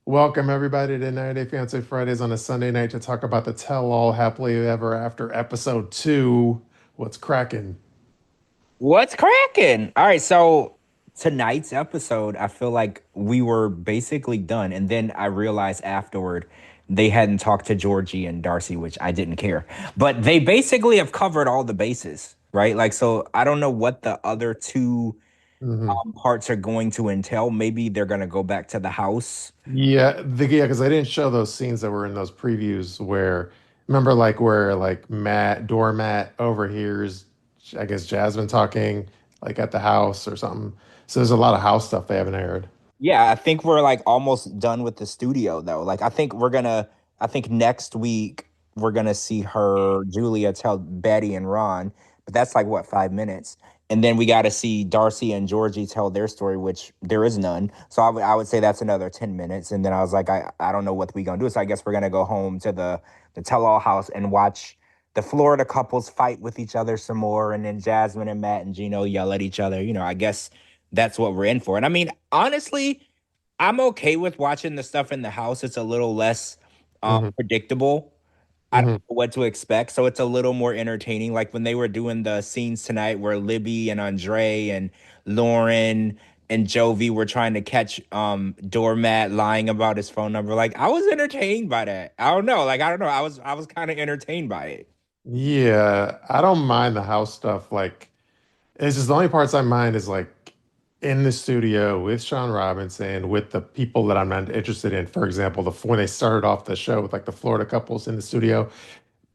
Welcome everybody to 90 Day Fiancé Fridays on a Sunday night to talk about the Tell All Happily Ever After episode 2. What's cracking? What's cracking? All right, so tonight's episode, I feel like we were basically done. And then I realized afterward they hadn't talked to Georgie and Darcy, which I didn't care. But they basically have covered all the bases, right? Like, so I don't know what the other two hmm parts are going to entail. Maybe they're going to go back to the house. Yeah, because I didn't show those scenes that were in those previews where remember like where like Matt doormat overhears I guess Jasmine talking like at the house or something. So there's a lot of house stuff they haven't aired. Yeah, I think we're like almost done with the studio though. Like I think next week we're gonna see her Julia tell Betty and Ron, but that's like what 5 minutes. And then we gotta see Darcy and Georgie tell their story, which there is none. So I would say that's another 10 minutes. And then I was like, I don't know what we gonna do. So I guess we're gonna go home to the tell all house and watch the Florida couples fight with each other some more, and then Jasmine and Matt and Gino yell at each other. I guess that's what we're in for. And I mean, honestly, I'm okay with watching the stuff in the house. It's a little less hmm predictable. I don't hmm know what to expect, so it's a little more entertaining. Like when they were doing the scenes tonight, where Libby and Andre and Lauren and Jovi were trying to catch Doormat lying about his phone number. Like I was entertained by that. I don't know. Like I don't know. I was kind of entertained by it. Yeah, I don't mind the house stuff like it's just the only parts I mind is like in the studio with Sean Robinson, with the people that I'm not interested in. For example, when they started off the show with like the Florida couples in the studio,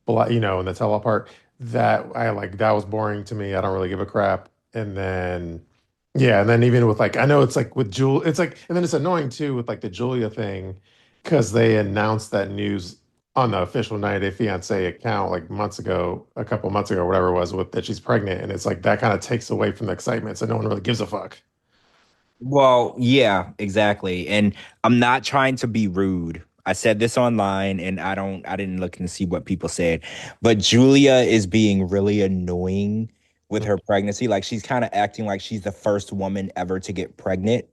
in the tell part, that I like that was boring to me. I don't really give a crap. And then yeah, and then even with like I know it's like with Jewel, it's like and then it's annoying too with like the Julia thing because they announced that news on the official 90 Day Fiancé account like months ago, a couple months ago, whatever it was, with that she's pregnant, and it's like that kind of takes away from the excitement, so no one really gives a fuck. Well, yeah, exactly. And I'm not trying to be rude. I said this online and I didn't look and see what people said. But Julia is being really annoying with her pregnancy. Like she's kind of acting like she's the first woman ever to get pregnant.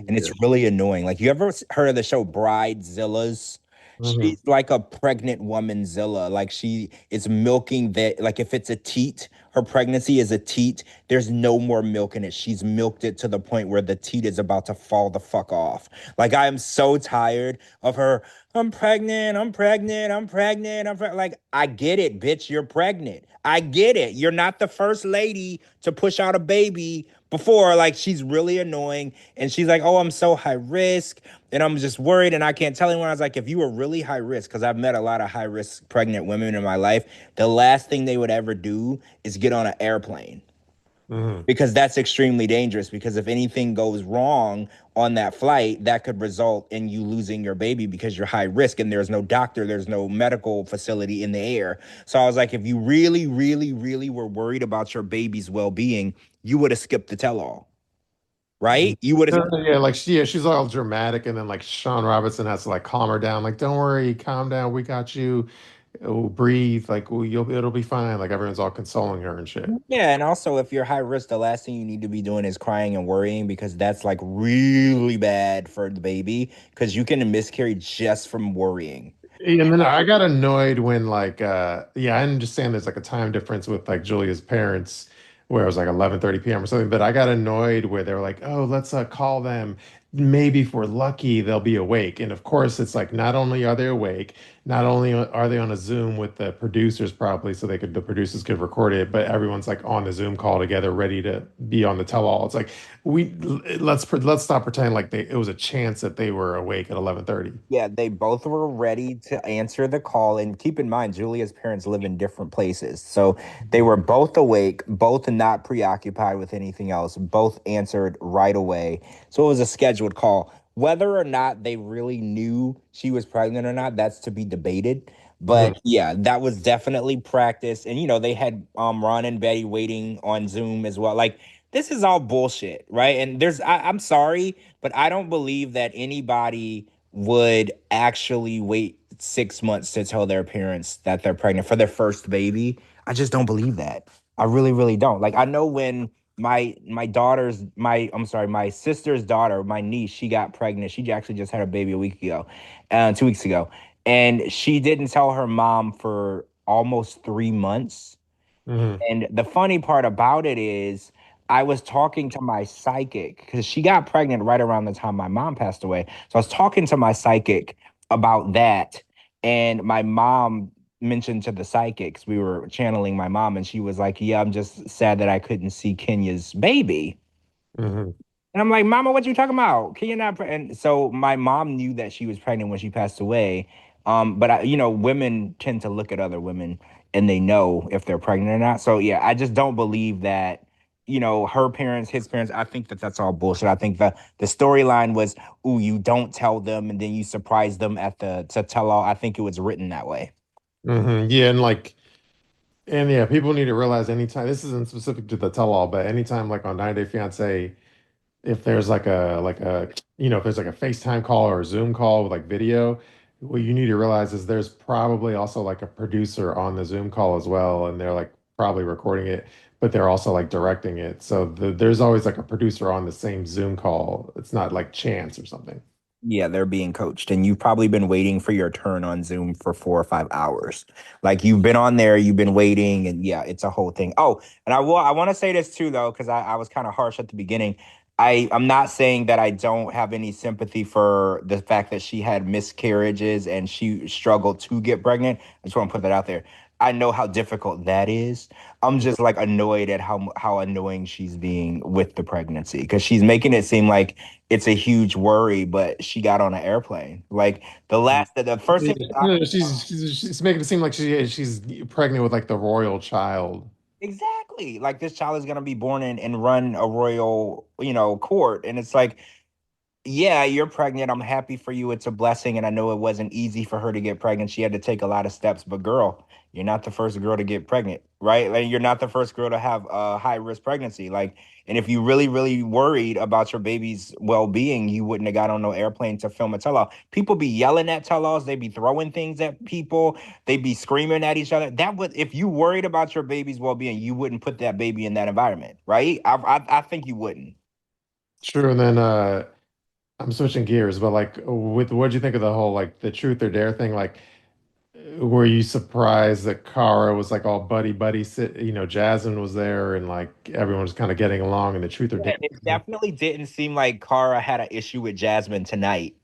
And it's Yeah. really annoying. Like you ever heard of the show Bridezillas? hmm She's like a pregnant woman Zilla. Like she is milking that. Like if it's a teat, her pregnancy is a teat. There's no more milk in it. She's milked it to the point where the teat is about to fall the fuck off. Like I am so tired of her. I'm pregnant. I'm pregnant. I'm pregnant. Like I get it, bitch. You're pregnant. I get it. You're not the first lady to push out a baby before. Like she's really annoying, and she's like, "Oh, I'm so high risk, and I'm just worried, and I can't tell anyone." I was like, "If you were really high risk, because I've met a lot of high risk pregnant women in my life, the last thing they would ever do is get on an airplane." hmm Because that's extremely dangerous. Because if anything goes wrong on that flight, that could result in you losing your baby because you're high risk and there's no doctor, there's no medical facility in the air. So I was like, if you really, really, really were worried about your baby's well being, you would have skipped the tell all, right? You would have. Yeah, like she's all dramatic, and then like Sean Robinson has to like calm her down. Like, don't worry, calm down. We got you. Oh, breathe. Like, it'll be fine. Like everyone's all consoling her and shit. Yeah, and also if you're high risk, the last thing you need to be doing is crying and worrying because that's like really bad for the baby because you can miscarry just from worrying. And then I got annoyed when like yeah, I understand there's like a time difference with like Julia's parents where it was like 11:30 p.m. or something, but I got annoyed where they were like, "Oh, let's call them. Maybe if we're lucky, they'll be awake." And of course, it's like not only are they awake, not only are they on a Zoom with the producers probably so the producers could record it, but everyone's like on the Zoom call together ready to be on the tell-all. It's like we let's stop pretending like it was a chance that they were awake at 11:30. Yeah, they both were ready to answer the call. And keep in mind, Julia's parents live in different places. So they were both awake, both not preoccupied with anything else, both answered right away. So it was a scheduled call. Whether or not they really knew she was pregnant or not, that's to be debated. But Mhm. yeah, that was definitely practice. And they had Ron and Betty waiting on Zoom as well. Like this is all bullshit, right? And I'm sorry, but I don't believe that anybody would actually wait 6 months to tell their parents that they're pregnant for their first baby. I just don't believe that. I really, really don't. Like, I know when my daughter's my I'm sorry, my sister's daughter, my niece, she got pregnant. She actually just had a baby a week ago, 2 weeks ago, and she didn't tell her mom for almost 3 months. Hmm. And the funny part about it is, I was talking to my psychic because she got pregnant right around the time my mom passed away. So I was talking to my psychic about that. And my mom mentioned to the psychics, we were channeling my mom, and she was like, "Yeah, I'm just sad that I couldn't see Kenya's baby." Hmm. And I'm like, Mama, what you talking about? Can you not? And so my mom knew that she was pregnant when she passed away. But women tend to look at other women and they know if they're pregnant or not. So yeah, I just don't believe that, her parents, his parents. I think that that's all bullshit. I think the storyline was, ooh, you don't tell them and then you surprise them at the to tell all. I think it was written that way. Yeah, and yeah, people need to realize anytime, this isn't specific to the tell-all, but anytime like on 90 Day Fiancé, if there's if there's like a FaceTime call or a Zoom call with like video, what you need to realize is there's probably also like a producer on the Zoom call as well, and they're like probably recording it, but they're also like directing it. So there's always like a producer on the same Zoom call. It's not like chance or something. Yeah, they're being coached, and you've probably been waiting for your turn on Zoom for 4 or 5 hours. Like you've been on there, you've been waiting, and yeah, it's a whole thing. Oh, and I want to say this too, though, because I was kind of harsh at the beginning. I'm not saying that I don't have any sympathy for the fact that she had miscarriages and she struggled to get pregnant. I just want to put that out there. I know how difficult that is. I'm just like annoyed at how annoying she's being with the pregnancy because she's making it seem like it's a huge worry, but she got on an airplane. Like the first Yeah, thing that no, she's making it seem like she's pregnant with like the royal child. exactly, like this child is gonna be born in and run a royal, court, and it's like, yeah, you're pregnant. I'm happy for you. It's a blessing. And I know it wasn't easy for her to get pregnant. She had to take a lot of steps. But girl, you're not the first girl to get pregnant, right? Like you're not the first girl to have a high risk pregnancy. Like, and if you really, really worried about your baby's well being, you wouldn't have got on no airplane to film a tell all. People be yelling at tell alls. They be throwing things at people. They be screaming at each other. That would, if you worried about your baby's well being, you wouldn't put that baby in that environment, right? I think you wouldn't. True, and then I'm switching gears, but like with what'd you think of the whole like the truth or dare thing? Like were you surprised that Kara was like all buddy buddy Jasmine was there and like everyone was kind of getting along in the truth or dare Yeah, it thing? definitely didn't seem like Kara had an issue with Jasmine tonight.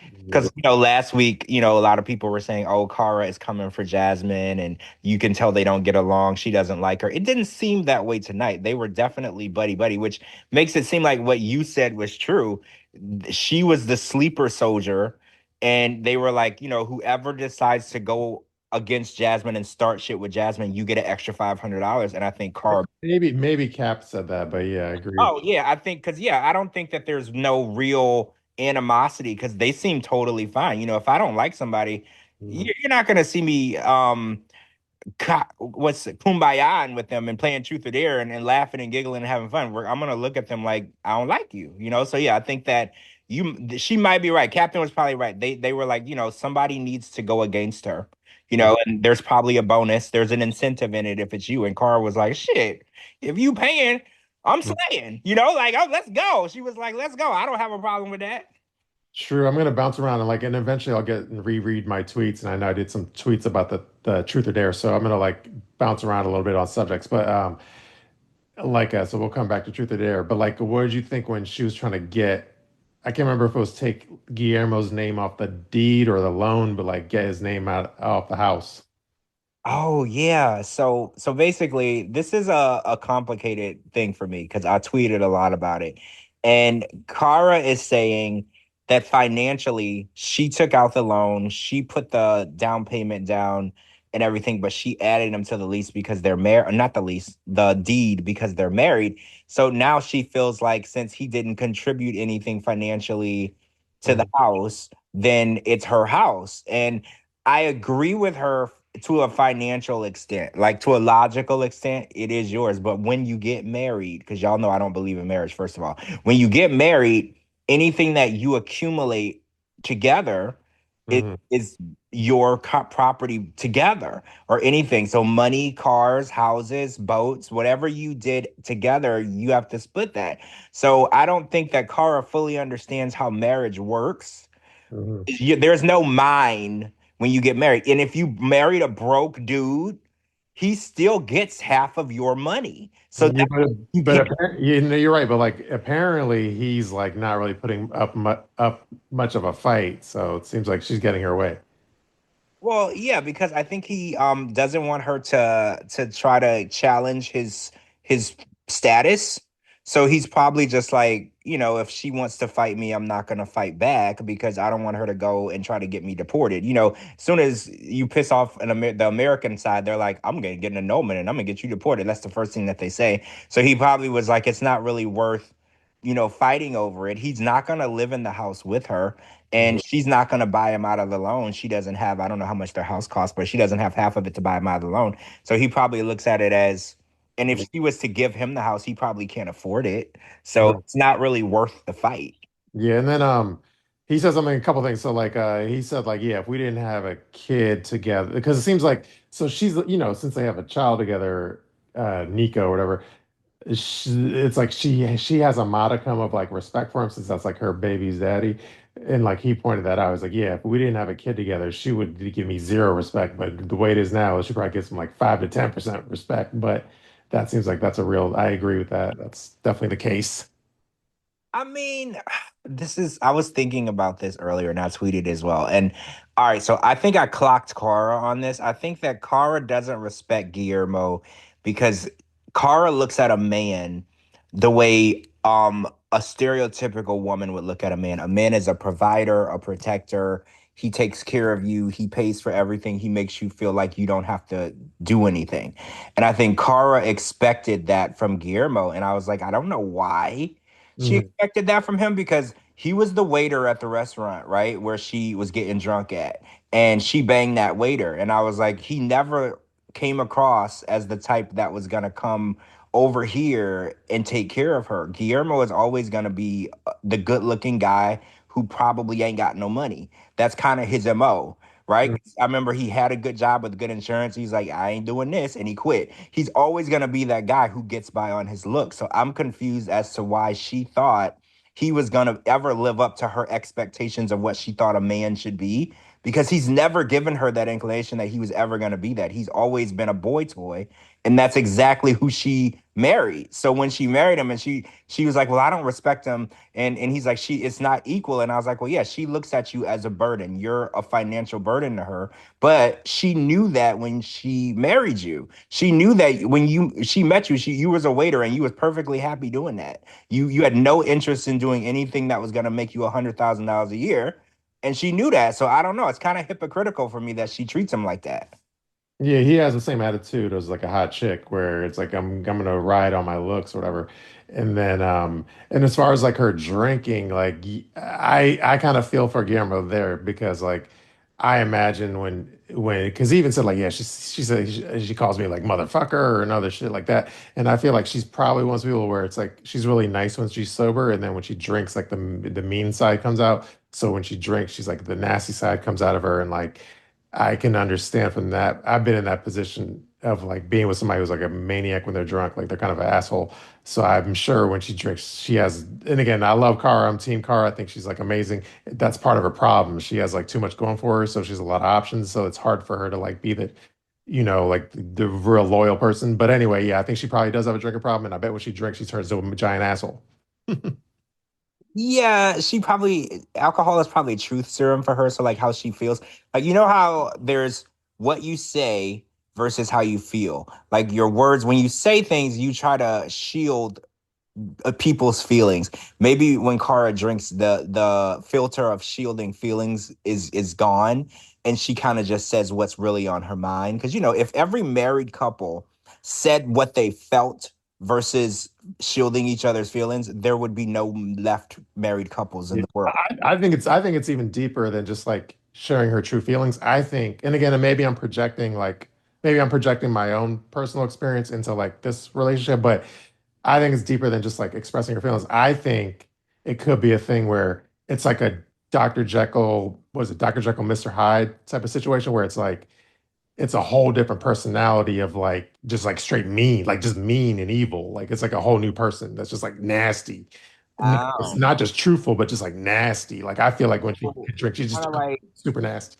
Yeah. Because last week, a lot of people were saying, "Oh, Kara is coming for Jasmine," and you can tell they don't get along. She doesn't like her. It didn't seem that way tonight. They were definitely buddy buddy, which makes it seem like what you said was true. She was the sleeper soldier, and they were like, whoever decides to go against Jasmine and start shit with Jasmine, you get an extra $500. And I think Kara. Maybe Cap said that, but yeah, I agree. Oh yeah, I think because I don't think that there's no real animosity because they seem totally fine. If I don't like somebody, Mhm. you're not gonna see me what's it, kumbayaing with them and playing truth or dare and laughing and giggling and having fun. I'm gonna look at them like I don't like you. So yeah, I think that she might be right. Captain was probably right. They were like, somebody needs to go against her. And there's probably a bonus. There's an incentive in it if it's you. And Cara was like, shit, if you paying, I'm Mhm. slaying. Like, oh, let's go. She was like, let's go. I don't have a problem with that. True. I'm gonna bounce around and eventually I'll get and reread my tweets. And I know I did some tweets about the truth or dare, so I'm gonna like bounce around a little bit on subjects. But so we'll come back to truth or dare. But like, what did you think when she was trying to get? I can't remember if it was take Guillermo's name off the deed or the loan, but like get his name out off the house. Oh yeah. So basically this is a complicated thing for me because I tweeted a lot about it. And Kara is saying that financially she took out the loan, she put the down payment down and everything, but she added them to the lease because they're married, not the lease, the deed because they're married. So now she feels like since he didn't contribute anything financially to the Mhm. house, then it's her house. And I agree with her to a financial extent, like to a logical extent, it is yours. But when you get married, because y'all know I don't believe in marriage, first of all, when you get married, anything that you accumulate together Hmm. is your property together or anything. So money, cars, houses, boats, whatever you did together, you have to split that. So I don't think that Kara fully understands how marriage works. Hmm. There's no mine when you get married. And if you married a broke dude, he still gets half of your money. So Yeah, that you but can't. you know, you're right. But like, apparently, he's like not really putting up much of a fight. So it seems like she's getting her way. Well, yeah, because I think he doesn't want her to try to challenge his status. So he's probably just like, if she wants to fight me, I'm not gonna fight back because I don't want her to go and try to get me deported. As soon as you piss off the American side, they're like, I'm gonna get an annulment and I'm gonna get you deported. That's the first thing that they say. So he probably was like, it's not really worth, fighting over it. He's not gonna live in the house with her Mhm. and she's not going to buy him out of the loan. She doesn't have, I don't know how much their house costs, but she doesn't have half of it to buy him out of the loan. So he probably looks at it as, and if she was to give him the house, he probably can't afford it. So Mhm. it's not really worth the fight. Yeah, and then he said something, a couple things. So like he said like, yeah, if we didn't have a kid together, because it seems like so she's since they have a child together, Nico or whatever, it's like she has a modicum of like respect for him since that's like her baby's daddy. And like he pointed that out. I was like, yeah, if we didn't have a kid together, she would give me zero respect. But the way it is now, she probably gets him like 5 to 10% respect. But that seems like that's a real, I agree with that. That's definitely the case. I mean, I was thinking about this earlier and I tweeted as well. And all right, so I think I clocked Cara on this. I think that Cara doesn't respect Guillermo because Cara looks at a man the way a stereotypical woman would look at a man. A man is a provider, a protector. He takes care of you. He pays for everything. He makes you feel like you don't have to do anything. And I think Cara expected that from Guillermo. And I was like, I don't know why she Mhm. expected that from him because he was the waiter at the restaurant, right? Where she was getting drunk at. And she banged that waiter. And I was like, he never came across as the type that was going to come over here and take care of her. Guillermo is always going to be the good looking guy who probably ain't got no money. That's kind of his MO. Right? Mhm. I remember he had a good job with good insurance. He's like, I ain't doing this. And he quit. He's always going to be that guy who gets by on his look. So I'm confused as to why she thought he was going to ever live up to her expectations of what she thought a man should be because he's never given her that inclination that he was ever going to be that. He's always been a boy toy. And that's exactly who she married. So when she married him and she was like, well, I don't respect him. And he's like, it's not equal. And I was like, well, yeah, she looks at you as a burden. You're a financial burden to her. But she knew that when she married you. She knew that when she met you, you was a waiter and you was perfectly happy doing that. You had no interest in doing anything that was gonna make you $100,000 a year. And she knew that. So I don't know. It's kind of hypocritical for me that she treats him like that. Yeah, he has the same attitude as like a hot chick where it's like I'm gonna ride on my looks or whatever. And then and as far as like her drinking, like I kind of feel for Guillermo there because like I imagine when because he even said like yeah she said she calls me like motherfucker and other shit like that. And I feel like she's probably one of those people where it's like she's really nice when she's sober and then when she drinks like the mean side comes out. So when she drinks, she's like the nasty side comes out of her and like I can understand from that. I've been in that position of like being with somebody who's like a maniac when they're drunk, like they're kind of an asshole. So I'm sure when she drinks, she has, and again, I love Cara. I'm team Cara. I think she's like amazing. That's part of her problem. She has like too much going for her. So she's a lot of options. So it's hard for her to like be the, like the real loyal person. But anyway, yeah, I think she probably does have a drinking problem. And I bet when she drinks, she turns into a giant asshole. Yeah, she probably alcohol is probably a truth serum for her. So like how she feels. Like you know how there's what you say versus how you feel. Like your words, when you say things, you try to shield people's feelings. Maybe when Kara drinks, the filter of shielding feelings is gone, and she kind of just says what's really on her mind. Because if every married couple said what they felt versus shielding each other's feelings, there would be no left married couples in Yeah. the world. I think it's even deeper than just like sharing her true feelings. I think, and again, and maybe I'm projecting my own personal experience into like this relationship, but I think it's deeper than just like expressing your feelings. I think it could be a thing where it's like a Dr. Jekyll, was it Dr. Jekyll, Mr. Hyde type of situation where it's like it's a whole different personality of like just like straight mean, like just mean and evil. Like it's like a whole new person that's just like nasty. And it's Oh, not just truthful, but just like nasty. Like I feel like when she kind can drink, she's just of like super nasty.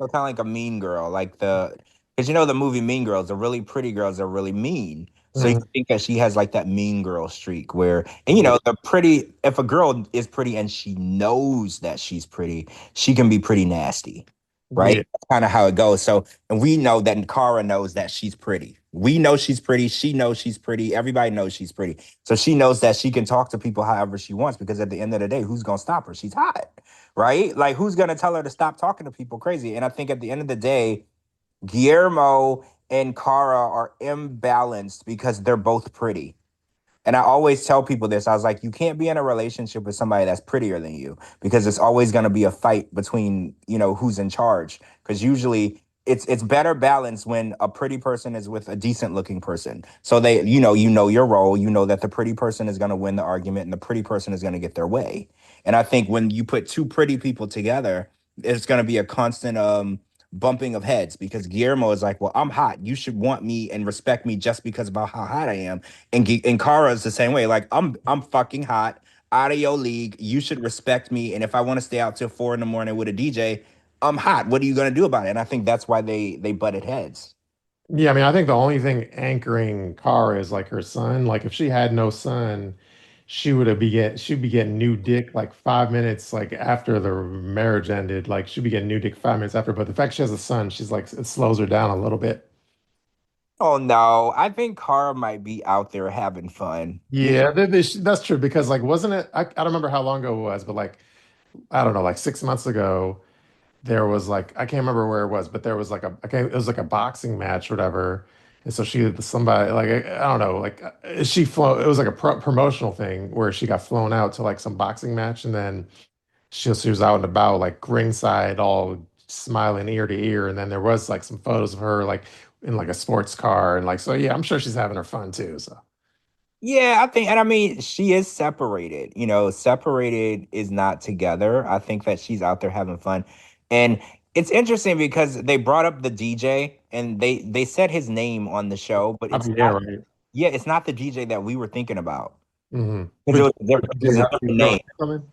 so kind of like a mean girl, like because you know the movie Mean Girls, the really pretty girls are really mean. So you Mhm. think that she has like that mean girl streak where, and you know, the pretty, if a girl is pretty and she knows that she's pretty, she can be pretty nasty, right? Yeah. That's kind of how it goes. So, and we know that Cara knows that she's pretty. We know she's pretty. She knows she's pretty. Everybody knows she's pretty. So she knows that she can talk to people however she wants because at the end of the day, who's going to stop her? She's hot, right? Like, who's going to tell her to stop talking to people crazy? And I think at the end of the day, Guillermo and Cara are imbalanced because they're both pretty. And I always tell people this. I was like, you can't be in a relationship with somebody that's prettier than you because it's always going to be a fight between, you know, who's in charge. Because usually it's better balanced when a pretty person is with a decent looking person. So they, you know your role, you know that the pretty person is going to win the argument and the pretty person is going to get their way. And I think when you put two pretty people together, it's going to be a constant bumping of heads because Guillermo is like, well, I'm hot. You should want me and respect me just because about how hot I am. And Kara is the same way. Like I'm fucking hot, out of your league. You should respect me. And if I want to stay out till 4 in the morning with a DJ, I'm hot. What are you gonna do about it? And I think that's why they butted heads. Yeah, I mean, I think the only thing anchoring Kara is like her son. Like if she had no son, she'd be getting new dick like 5 minutes like after the marriage ended. Like she'd be getting new dick 5 minutes after. But the fact she has a son, she's like it slows her down a little bit. Oh no, I think Kara might be out there having fun. Yeah, that's true because like wasn't it? I don't remember how long ago it was, but like I don't know, like 6 months ago, there was like I can't remember where it was, but there was like it was like a boxing match or whatever. And so somebody like I don't know, like she flew. It was like a promotional thing where she got flown out to like some boxing match, and then she was out and about like ringside, all smiling ear to ear. And then there was like some photos of her like in like a sports car, and like so yeah, I'm sure she's having her fun too. So Yeah, I think, and I mean, she is separated. You know, separated is not together. I think that she's out there having fun, and it's interesting because they brought up the DJ and they said his name on the show, but it's yeah, not. right. Yeah, it's not the DJ that we were thinking about because Which it was DJ a Husky's different real name. name coming?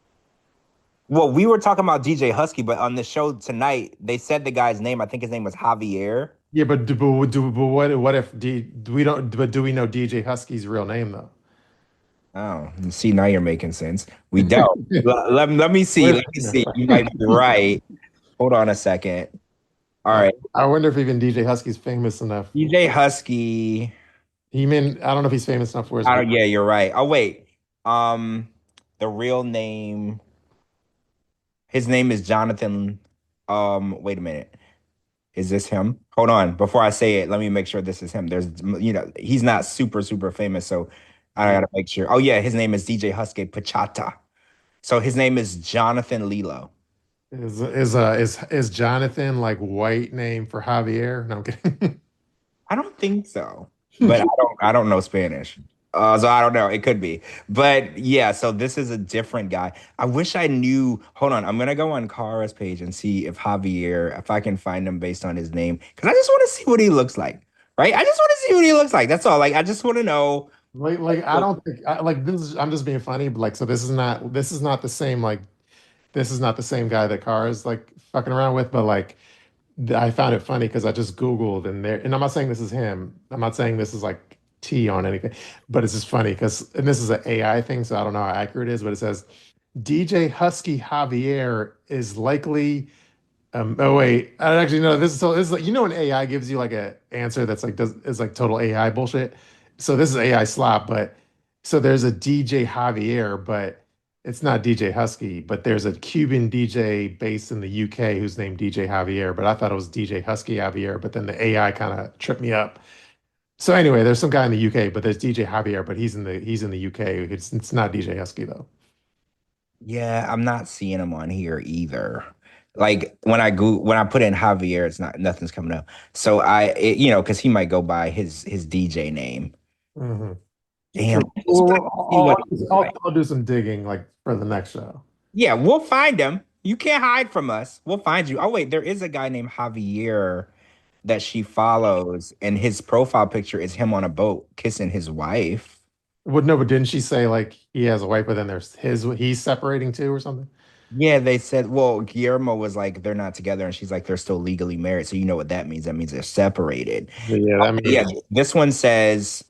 Well, we were talking about DJ Husky, but on the show tonight, they said the guy's name. I think his name was Javier. Yeah, but what if we don't, but do we know DJ Husky's real name though? Oh, see, now you're making sense. We don't. Let me see. Let me see. You might be right. Hold on a second. All I, right. I wonder if even DJ Husky's famous enough. DJ Husky. I don't know if he's famous enough for his real. Yeah, you're right. Oh, wait. Um, the real name, his name is Jonathan. Wait a minute. Is this him? Hold on. Before I say it, let me make sure this is him. He's not super famous, so I gotta make sure. Oh, yeah, his name is DJ Husky Pachata. So his name is Jonathan Lilo. Is Jonathan like white name for Javier? No, I'm kidding. I don't think so, but I don't know Spanish. So I don't know. It could be. But yeah, so this is a different guy. I wish I knew. Hold on. I'm gonna go on Kara's page and see if Javier, if I can find him based on his name. Because I just want to see what he looks like. Right? I just want to see what he looks like. That's all. Like, I just want to know. Like I don't think like this is I'm just being funny, but like so this is not the same like this is not the same guy that Carr is like fucking around with, but like I found it funny because I just Googled and I'm not saying this is him. I'm not saying this is like T on anything, but it's just funny because, and this is an AI thing, so I don't know how accurate it is, but it says DJ Husky Javier is likely. Oh wait, I actually no. This is like you know when AI gives you like a answer that's like does is like total AI bullshit. So this is AI slop, but so there's a DJ Javier, but it's not DJ Husky, but there's a Cuban DJ based in the UK who's named DJ Javier, but I thought it was DJ Husky Javier, but then the AI kind of tripped me up. So anyway, there's some guy in the UK, but there's DJ Javier, but he's in the UK. It's not DJ Husky though. Yeah, I'm not seeing him on here either. Like when I put in Javier, it's not nothing's coming up. So because he might go by his DJ name. Hmm. Damn. True. I just wanna see what he looks like. I'll do some digging like for the next show. Yeah, we'll find him. You can't hide from us. We'll find you. Oh, wait, there is a guy named Javier that she follows, and his profile picture is him on a boat kissing his wife. Would no, but didn't she say like he has a wife, but then there's he's separating too or something? Yeah, they said, well, Guillermo was like, they're not together, and she's like, they're still legally married. So you know what that means. That means they're separated. Yeah, Oh, that yeah, means this one says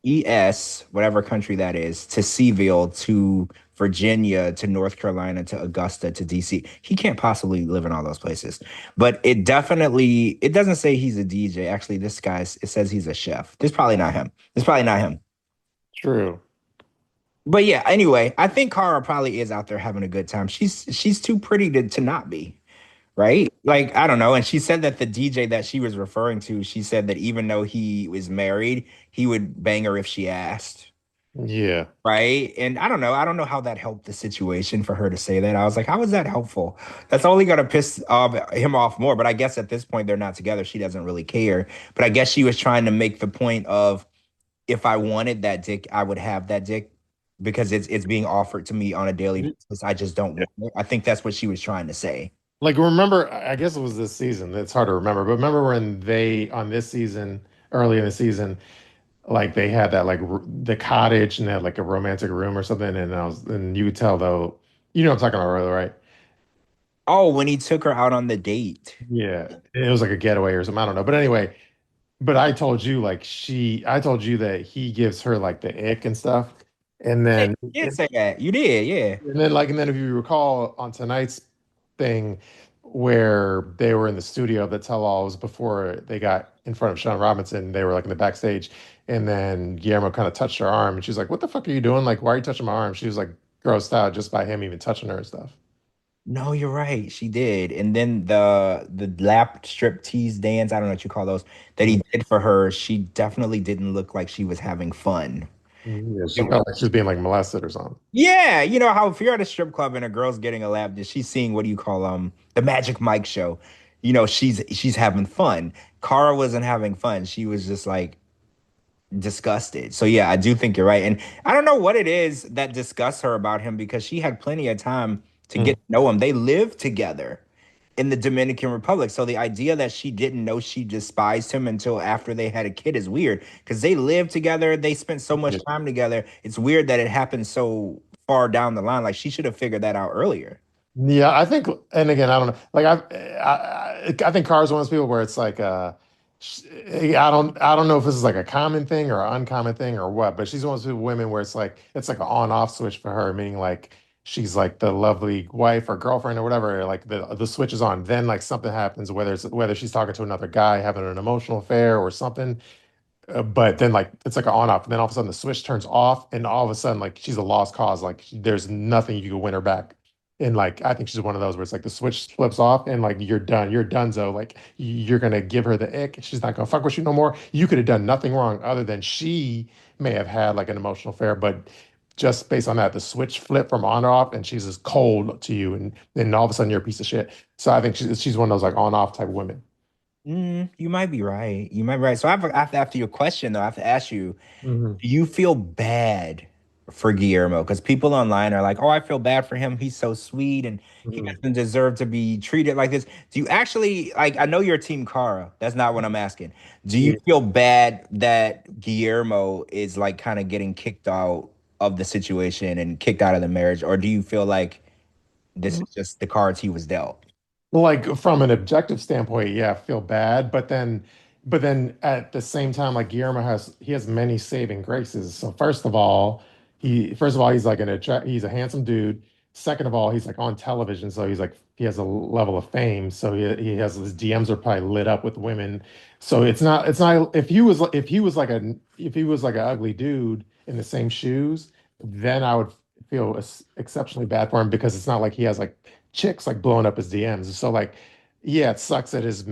ES, whatever country that is, to Seville, to Virginia, to North Carolina, to Augusta, to DC. He can't possibly live in all those places. But it doesn't say he's a DJ. Actually, it says he's a chef. This is probably not him. It's probably not him. true. But yeah, anyway, I think Cara probably is out there having a good time. She's too pretty to not be, right? Like, I don't know. And she said that the DJ that she was referring to, she said that even though he was married, he would bang her if she asked. Yeah. Right. And I don't know. I don't know how that helped the situation for her to say that. I was like, how is that helpful? That's only going to piss him off more. But I guess at this point, they're not together. She doesn't really care. But I guess she was trying to make the point of if I wanted that dick, I would have that dick because it's being offered to me on a daily basis. I just don't Yeah. want it. I think that's what she was trying to say. Like remember, I guess it was this season. It's hard to remember, but remember when they on this season, early in the season, like they had that like the cottage and they had like a romantic room or something, and you could tell though, you know what I'm talking about, right? Oh, when he took her out on the date. Yeah, it was like a getaway or something. I don't know, but anyway, but I told you like I told you that he gives her like the ick and stuff, and You then did say that. You did, yeah. and then if you recall on tonight's thing where they were in the studio, the tell-all was before they got in front of Sean Robinson, they were like in the backstage, and then Guillermo kind of touched her arm, and she's like, "What the fuck are you doing? Like, why are you touching my arm?" She was like grossed out just by him even touching her and stuff. No, you're right. She did. And then the lap strip tease dance, I don't know what you call those, that he did for her, she definitely didn't look like she was having fun. Yeah, she felt like she was being like molested or something. Yeah, you know how if you're at a strip club and a girl's getting a lap dance, she's seeing what do you call the Magic Mike show. You know, she's having fun. Cara wasn't having fun. She was just like disgusted. So yeah, I do think you're right. And I don't know what it is that disgusts her about him because she had plenty of time to get Mhm. to know him. They lived together in the Dominican Republic. So the idea that she didn't know she despised him until after they had a kid is weird because they lived together. They spent so much time together. It's weird that it happened so far down the line. Like she should have figured that out earlier. Yeah, I think, and again, I don't know. Like I think Car's one of those people where it's like, I don't know if this is like a common thing or an uncommon thing or what, but she's one of those women where it's like an on-off switch for her, meaning like she's like the lovely wife or girlfriend or whatever. Like the switch is on, then like something happens, whether she's talking to another guy, having an emotional affair or something. But then like it's like an on off, and then all of a sudden the switch turns off, and all of a sudden like she's a lost cause. Like there's nothing you can win her back. And like I think she's one of those where it's like the switch flips off, and like you're done, you're donezo. Like you're gonna give her the ick. She's not gonna fuck with you no more. You could have done nothing wrong other than she may have had like an emotional affair, but just based on that, the switch flipped from on or off, and she's just cold to you, and then all of a sudden you're a piece of shit. So I think she's one of those like on off type women. You might be right. You might be right. So I have to ask you a question though. I have to ask you, Mhm. do you feel bad for Guillermo? Because people online are like, oh, I feel bad for him. He's so sweet and he Mhm. doesn't deserve to be treated like this. Do you actually like I know you're team Cara. That's not what I'm asking. Do you Yeah. feel bad that Guillermo is like kind of getting kicked out of the situation and kicked out of the marriage? Or do you feel like this is just the cards he was dealt? Like from an objective standpoint, yeah, I feel bad, but then at the same time, like Guillermo has many saving graces. So first of all he's like he's a handsome dude. Second of all, he's like on television, so he has a level of fame. So he has his DMs are probably lit up with women. So it's not if he was like an ugly dude in the same shoes, then I would feel exceptionally bad for him because it's not like he has like chicks like blowing up his DMs. So like, yeah, it sucks that his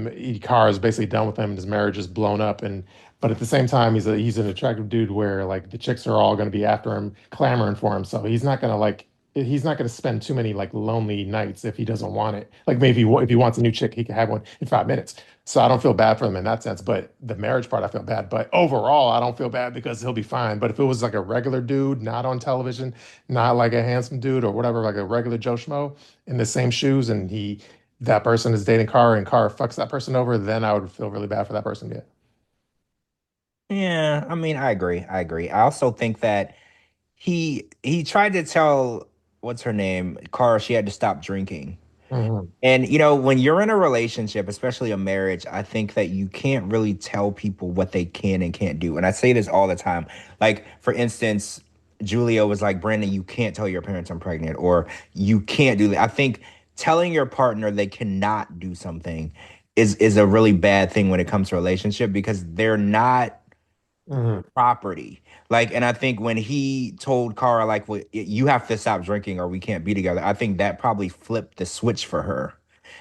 car is basically done with him and his marriage is blown up. And but at the same time, he's an attractive dude where like the chicks are all going to be after him, clamoring for him. So he's not going to like he's not going to spend too many like lonely nights if he doesn't want it. Like maybe if he wants a new chick, he can have one in 5 minutes. So I don't feel bad for him in that sense. But the marriage part, I feel bad. But overall, I don't feel bad because he'll be fine. But if it was like a regular dude, not on television, not like a handsome dude or whatever, like a regular Joe Schmo in the same shoes, and that person is dating Cara and Cara fucks that person over, then I would feel really bad for that person. Yeah. Yeah, I mean, I agree. I agree. I also think that he tried to tell what's her name, Cara, she had to stop drinking. Hmm. And when you're in a relationship, especially a marriage, I think that you can't really tell people what they can and can't do. And I say this all the time. Like, for instance, Julia was like, Brandon, you can't tell your parents I'm pregnant, or you can't do that. I think telling your partner they cannot do something is a really bad thing when it comes to relationship because they're not Hmm. property. Like, and I think when he told Cara, like, well, you have to stop drinking or we can't be together, I think that probably flipped the switch for her.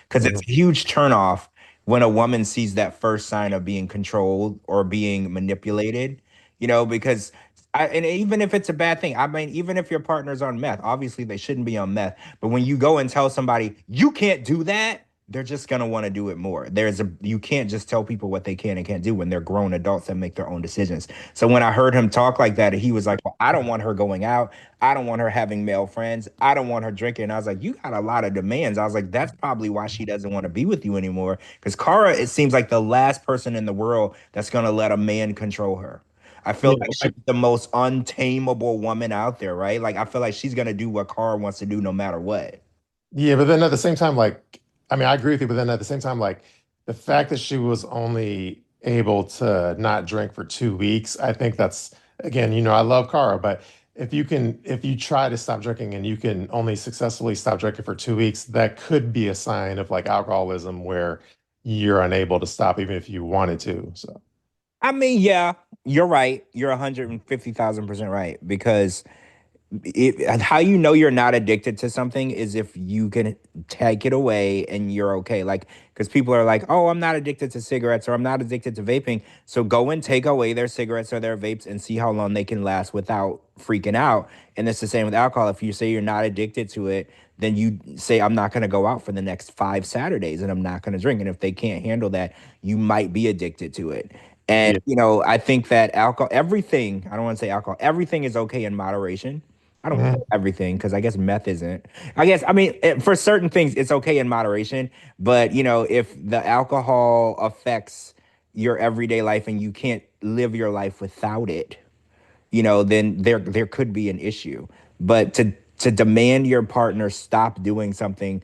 Because it's Hmm. a huge turnoff when a woman sees that first sign of being controlled or being manipulated, because and even if it's a bad thing, I mean, even if your partner's on meth, obviously they shouldn't be on meth. But when you go and tell somebody you can't do that, they're just gonna want to do it more. You can't just tell people what they can and can't do when they're grown adults that make their own decisions. So when I heard him talk like that, he was like, well, I don't want her going out. I don't want her having male friends. I don't want her drinking. I was like, you got a lot of demands. I was like, that's probably why she doesn't want to be with you anymore. Because Cara, it seems like the last person in the world that's gonna let a man control her. I feel Yeah. like she's the most untamable woman out there, right? Like I feel like she's gonna do what Cara wants to do no matter what. Yeah, but then at the same time, like, I mean, I agree with you, but then at the same time, like, the fact that she was only able to not drink for 2 weeks, I think that's, again, I love Cara, but if you try to stop drinking and you can only successfully stop drinking for 2 weeks, that could be a sign of like alcoholism where you're unable to stop even if you wanted to. So, I mean, yeah, you're right. You're 150,000% right because how you know you're not addicted to something is if you can take it away and you're okay. Like, because people are like, oh, I'm not addicted to cigarettes or I'm not addicted to vaping. So go and take away their cigarettes or their vapes and see how long they can last without freaking out. And it's the same with alcohol. If you say you're not addicted to it, then you say, I'm not going to go out for the next 5 Saturdays and I'm not going to drink. And if they can't handle that, you might be addicted to it. And, yeah. I think that everything, I don't want to say alcohol, everything is okay in moderation. I don't say Mhm. everything because I guess meth isn't. I mean, for certain things, it's okay in moderation. But, if the alcohol affects your everyday life and you can't live your life without it, then there could be an issue. But to demand your partner stop doing something,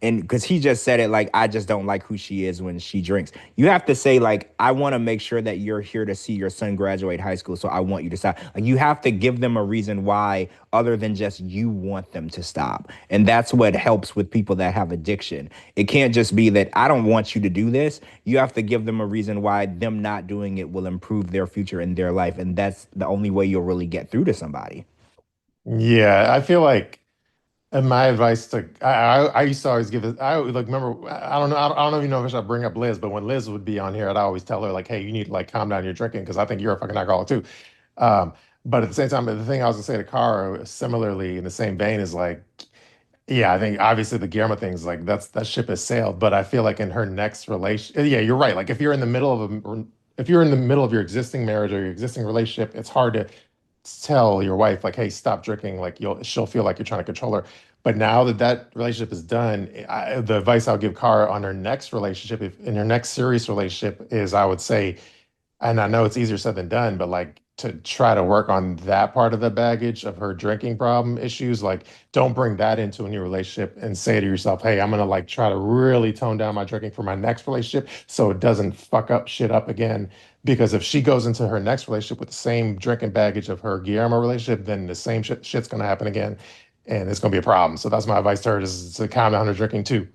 and because he just said it like I just don't like who she is when she drinks. You have to say like I want to make sure that you're here to see your son graduate high school, so I want you to stop. Like you have to give them a reason why, other than just you want them to stop, and that's what helps with people that have addiction. It can't just be that I don't want you to do this. You have to give them a reason why them not doing it will improve their future in their life. And that's the only way you'll really get through to somebody. Yeah, I feel like. And my advice to I used to always give it. I always, like remember I don't know I don't even know if I should bring up Liz, but when Liz would be on here, I'd always tell her like, hey, you need to like calm down your drinking because I think you're a fucking alcoholic too. But at the same time, the thing I was gonna say to Cara, similarly in the same vein, is like, yeah, I think obviously the Guillermo thing is like that ship has sailed. But I feel like in her next relation, yeah, you're right. Like if you're in the middle of if you're in the middle of your existing marriage or your existing relationship, it's hard to tell your wife like, "Hey, stop drinking." Like she'll feel like you're trying to control her. But now that that relationship is done, the advice I'll give Cara on her next relationship, if in her next serious relationship, is I would say, and I know it's easier said than done, but like to try to work on that part of the baggage of her drinking problem issues, like don't bring that into a new relationship and say to yourself, hey, I'm gonna like try to really tone down my drinking for my next relationship so it doesn't fuck up shit up again. Because if she goes into her next relationship with the same drinking baggage of her Guillermo relationship, then the same shit's gonna happen again and it's gonna be a problem. So that's my advice to her is to calm down her drinking too.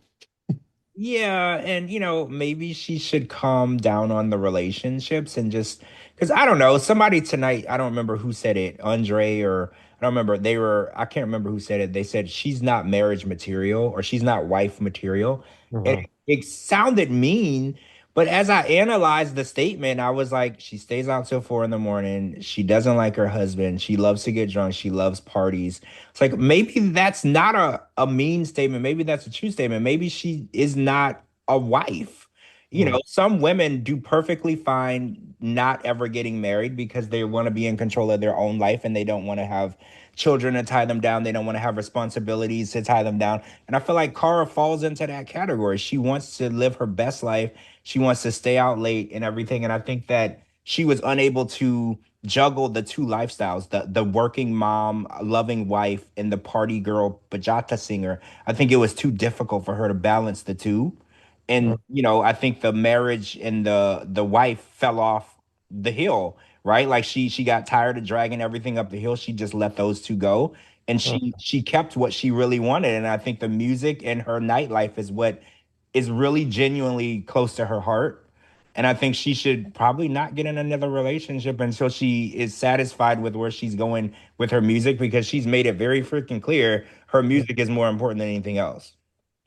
Yeah, and maybe she should calm down on the relationships and just because I don't know, somebody tonight, I don't remember who said it, Andre or I don't remember, I can't remember who said it. They said she's not marriage material or she's not wife material. And Mhm. it sounded mean, But as I analyzed the statement, I was like, she stays out till 4 in the morning. She doesn't like her husband. She loves to get drunk. She loves parties. It's like maybe that's not a mean statement. Maybe that's a true statement. Maybe she is not a wife. You Mm, know, some women do perfectly fine not ever getting married because they want to be in control of their own life and they don't want to have children to tie them down. They don't want to have responsibilities to tie them down. And I feel like Cara falls into that category. She wants to live her best life. She wants to stay out late and everything. And I think that she was unable to juggle the two lifestyles, the working mom, loving wife, and the party girl bachata singer. I think it was too difficult for her to balance the two. mm, And I think the marriage and the wife fell off the hill, right? Like she got tired of dragging everything up the hill. She just let those two go. And she mm. she kept what she really wanted. And I think the music and her nightlife is what is really genuinely close to her heart. And I think she should probably not get in another relationship until she is satisfied with where she's going with her music because she's made it very freaking clear her music is more important than anything else.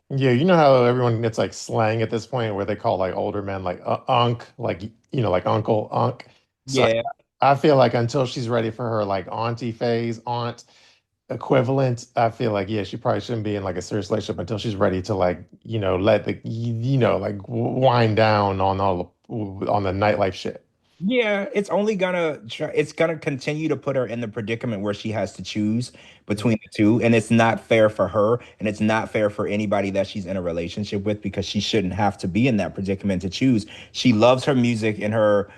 Yeah, you know how everyone gets like slang at this point where they call like older men like unk, like like Uncle Unk. So Yeah. I feel like until she's ready for her like auntie phase, aunt equivalent, I feel like yeah, she probably shouldn't be in like a serious relationship until she's ready to like let the like wind down on on the nightlife shit. Yeah, it's gonna continue to put her in the predicament where she has to choose between the two, and it's not fair for her, and it's not fair for anybody that she's in a relationship with because she shouldn't have to be in that predicament to choose. She loves her music and her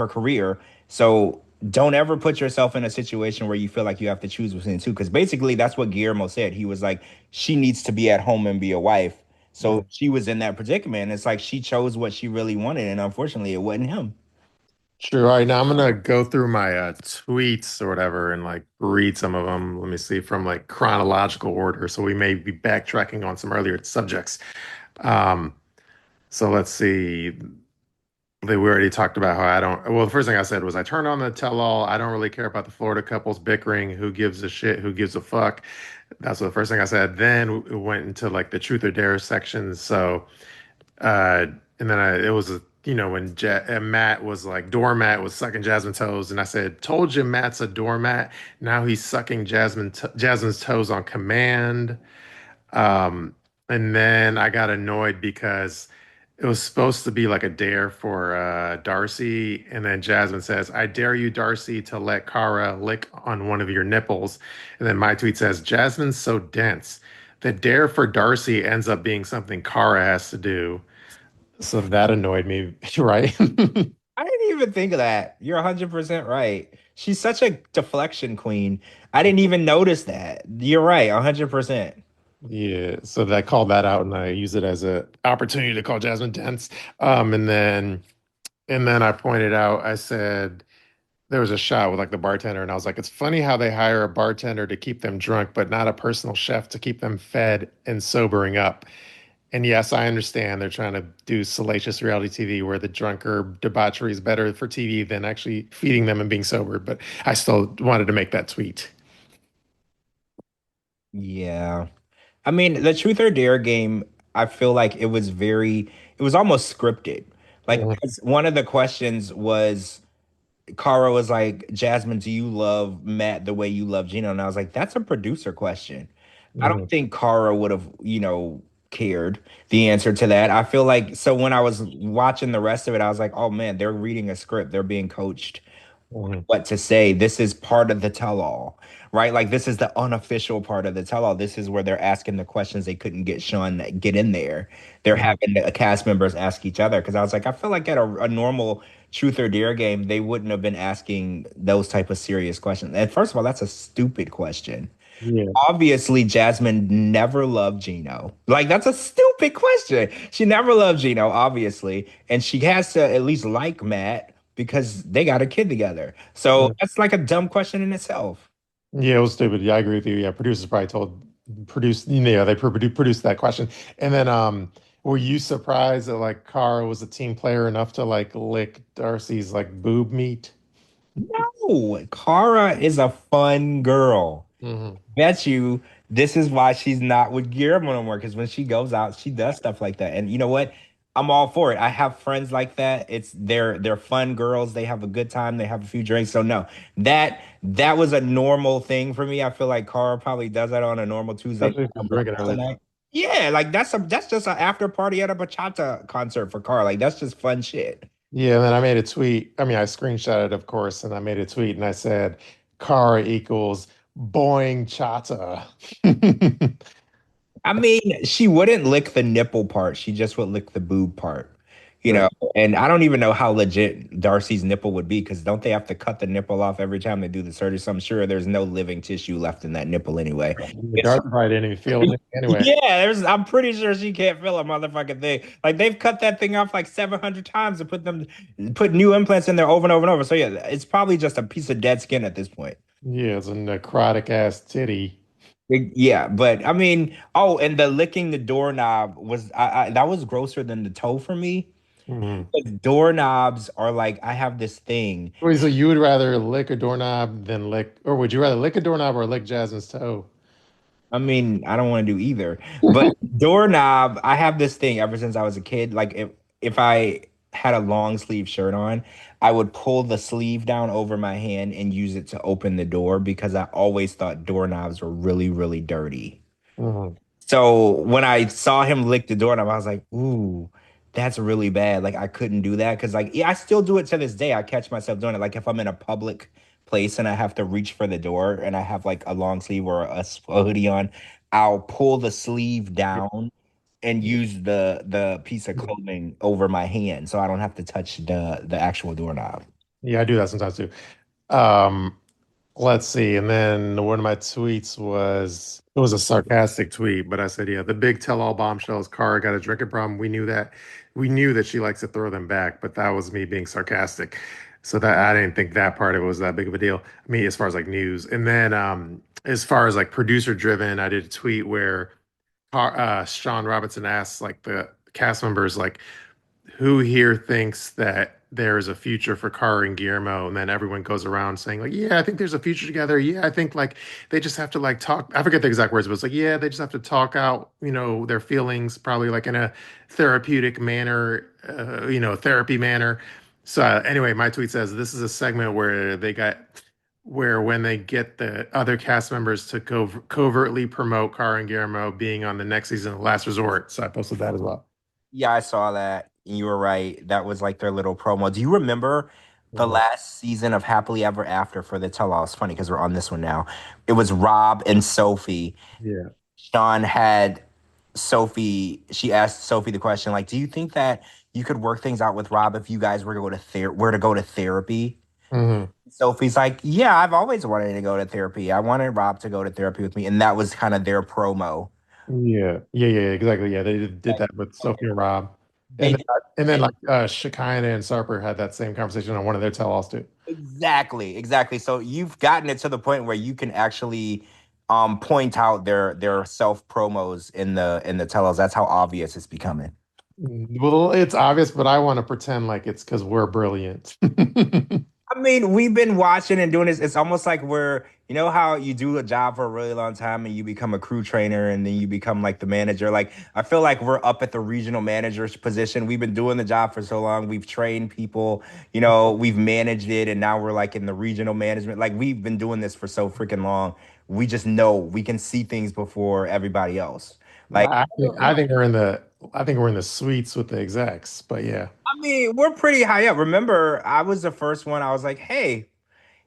career, so don't ever put yourself in a situation where you feel like you have to choose between the two because basically that's what Guillermo said. He was like, she needs to be at home and be a wife. So Mm. she was in that predicament. It's like she chose what she really wanted, and unfortunately, it wasn't him. Sure. All right, now I'm gonna go through my tweets or whatever and like read some of them. Let me see from like chronological order, so we may be backtracking on some earlier subjects. Um, so let's see. We already talked about how I don't. Well, the first thing I said was I turned on the tell-all. I don't really care about the Florida couples bickering. Who gives a shit? Who gives a fuck? That's the first thing I said. Then it went into like the truth or dare section. So, uh, and then it was when Matt was like doormat was sucking Jasmine's toes, and I said, "Told you Matt's a doormat." Now he's sucking Jasmine's toes on command. Um, and then I got annoyed because it was supposed to be like a dare for Darcy, and then Jasmine says, "I dare you, Darcy, to let Kara lick on one of your nipples." And then my tweet says, "Jasmine's so dense. The dare for Darcy ends up being something Kara has to do." So that annoyed me, right? I didn't even think of that. You're 100% right. She's such a deflection queen. I didn't even notice that. You're right, 100%. Yeah, so that called that out, and I use it as an opportunity to call Jasmine dense. And then I pointed out, I said there was a shot with like the bartender, and I was like, it's funny how they hire a bartender to keep them drunk, but not a personal chef to keep them fed and sobering up. And yes, I understand they're trying to do salacious reality TV where the drunker debauchery is better for TV than actually feeding them and being sober, but I still wanted to make that tweet. Yeah. I mean, the truth or dare game, I feel like it was almost scripted. Like, Mhm, 'cause one of the questions was Cara was like, Jasmine, do you love Matt the way you love Gino? And I was like, that's a producer question. I don't mhm, think Cara would have, cared the answer to that. I feel like so when I was watching the rest of it, I was like, oh man, they're reading a script. They're being coached mhm, what to say. This is part of the tell-all, right? Like this is the unofficial part of the tell-all. This is where they're asking the questions they couldn't get Sean to get in there. They're mhm. having the cast members ask each other because I was like, I feel like at a normal truth or dare game, they wouldn't have been asking those type of serious questions. And first of all, that's a stupid question. Yeah. Obviously, Jasmine never loved Gino. Like that's a stupid question. She never loved Gino, obviously, and she has to at least like Matt because they got a kid together. So that's like a dumb question in itself. Yeah, it was stupid. Yeah, I agree with you. Yeah, producers probably they produced that question. And then, were you surprised that like Cara was a team player enough to like lick Darcy's like boob meat? No, Cara is a fun girl. Hmm. Bet you this is why she's not with Guillermo no more. Because when she goes out, she does stuff like that. And you know what? I'm all for it. I have friends like that. They're fun girls. They have a good time. They have a few drinks. So no, that was a normal thing for me. I feel like Carl probably does that on a normal Tuesday Especially if you're or drinking bachata early. night. Yeah, like that's just an after party at a bachata concert for Carl. Like that's just fun shit. Yeah, and then I made a tweet. I mean, I screenshot it, of course, and I made a tweet and I said, Kara equals boing chata. I mean, she wouldn't lick the nipple part. She just would lick the boob part, you Right. know. And I don't even know how legit Darcy's nipple would be because don't they have to cut the nipple off every time they do the surgery? So I'm sure there's no living tissue left in that nipple anyway. It's Darth probably didn't even feel it anyway. yeah, I'm pretty sure she can't feel a motherfucking thing. Like they've cut that thing off like 700 times and put new implants in there over and over and over. So yeah, it's probably just a piece of dead skin at this point. Yeah, it's a necrotic ass titty. Yeah, but I mean, oh, and the licking the doorknob was that was grosser than the toe for me. Mhm. But doorknobs are like I have this thing. Wait, so you would rather lick a doorknob than lick, or would you rather lick a doorknob or lick Jasmine's toe? I mean, I don't want to do either. But doorknob, I have this thing ever since I was a kid. Like if I had a long sleeve shirt on, I would pull the sleeve down over my hand and use it to open the door because I always thought doorknobs were really, really dirty. Mhm. So when I saw him lick the doorknob, I was like, ooh, that's really bad. Like I couldn't do that because like yeah, I still do it to this day. I catch myself doing it. Like if I'm in a public place and I have to reach for the door and I have like a long sleeve or a hoodie on, I'll pull the sleeve down and use the piece of clothing over my hand so I don't have to touch the actual doorknob. Yeah, I do that sometimes too. Um, let's see. And then one of my tweets was it was a sarcastic tweet, but I said, yeah, the big tell-all bombshells, Cara got a drinking problem. We knew that. We knew that she likes to throw them back, but that was me being sarcastic. So that I didn't think that part of it was that big of a deal. I mean, as far as like news. And then as far as like producer driven, I did a tweet where Sean Robinson asks like the cast members like who here thinks that there's a future for Cara and Guillermo? And then everyone goes around saying, like, yeah, I think there's a future together. Yeah, I think like they just have to like talk. I forget the exact words, but it's like, yeah, they just have to talk out, their feelings, probably like in a therapeutic manner, therapy manner. So anyway, my tweet says this is a segment where when they get the other cast members to covertly promote Cara and Guillermo being on the next season of Last Resort. So I posted that as well. Yeah, I saw that. You were right. That was like their little promo. Do you remember the Mhm. last season of Happily Ever After for the tell all? It's funny because we're on this one now. It was Rob and Sophie. Yeah. Sean had Sophie, she asked Sophie the question, like, do you think that you could work things out with Rob if you guys were to go to therapy? Mhm. Sophie's like, yeah, I've always wanted to go to therapy. I wanted Rob to go to therapy with me. And that was kind of their promo. Yeah, exactly. Yeah, they did that with Sophie and Rob, They and did. then like Shekinah and Sarper had that same conversation on one of their tell-alls too. Exactly, exactly. So you've gotten it to the point where you can actually point out their self promos in the tell-alls. That's how obvious it's becoming. Well, it's obvious, but I want to pretend like it's because we're brilliant. I mean, we've been watching and doing this. It's almost like you know how you do a job for a really long time and you become a crew trainer and then you become like the manager. Like, I feel like we're up at the regional manager's position. We've been doing the job for so long. We've trained people, we've managed it, and now we're like in the regional management. Like, we've been doing this for so freaking long. We just know we can see things before everybody else. Like, I think we're in the suites with the execs, but yeah. I mean, we're pretty high up. Remember, I was the first one. I was like, hey,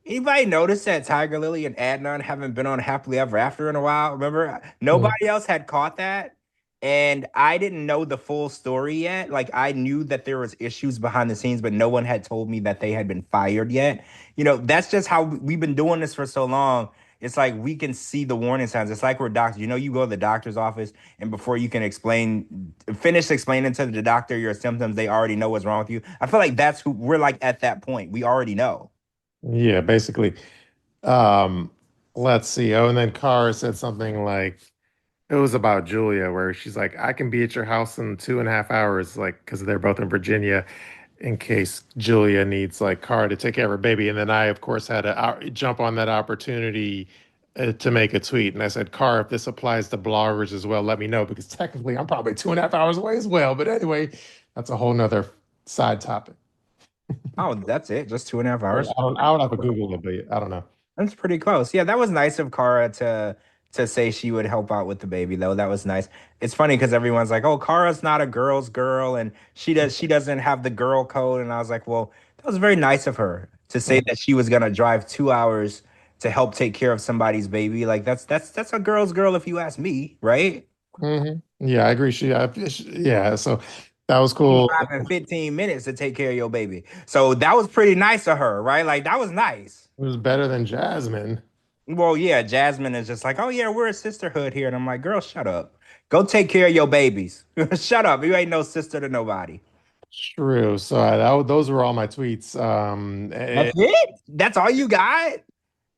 anybody notice that Tiger Lily and Adnan haven't been on Happily Ever After in a while? Remember, Mhm. nobody else had caught that, and I didn't know the full story yet. Like I knew that there was issues behind the scenes, but no one had told me that they had been fired yet. That's just how we've been doing this for so long. It's like we can see the warning signs. It's like we're doctors. You go to the doctor's office, and before you can finish explaining to the doctor your symptoms, they already know what's wrong with you. I feel like that's who we're like at that point. We already know. Yeah, basically. Um, let's see. Oh, and then Cara said something like it was about Julia, where she's like, I can be at your house in 2.5 hours, like, because they're both in Virginia, in case Julia needs like Cara to take care of her baby. And then I, of course, had to jump on that opportunity to make a tweet, and I said, "Car, if this applies to bloggers as well, let me know because technically I'm probably 2.5 hours away as well." But anyway, that's a whole nother side topic. Oh, that's it. Just 2.5 hours. I would have to Google it, but I don't know. That's pretty close. Yeah, that was nice of Kara to say she would help out with the baby though. That was nice. It's funny because everyone's like, "Oh, Kara's not a girl's girl, and she doesn't have the girl code." And I was like, "Well, that was very nice of her to say that she was gonna drive 2 hours to help take care of somebody's baby. Like that's a girl's girl if you ask me, right?" Yeah, I agree. Yeah, so that was You cool. driving 15 minutes to take care of your baby. So that was pretty nice of her, right? Like that was nice. It was better than Jasmine. Well, yeah, Jasmine is just like, oh yeah, we're a sisterhood here. And I'm like, girl, shut up. Go take care of your babies. Shut up. You ain't no sister to nobody. True. So those were all my tweets. That's it? That's all you got?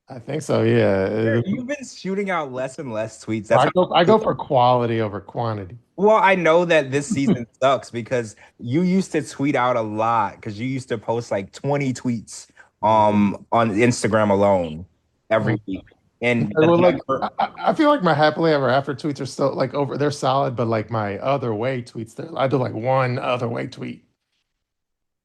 I think so. Yeah. You've been shooting out less and less tweets. That's I how. go I go for quality over quantity. Well, I know that this season sucks because you used to tweet out a lot because you used to post like 20 tweets on Instagram alone every week. And the Well, like number, I feel like my happily ever after tweets are still like over. They're solid, but like my other way tweets, I do like one other way tweet.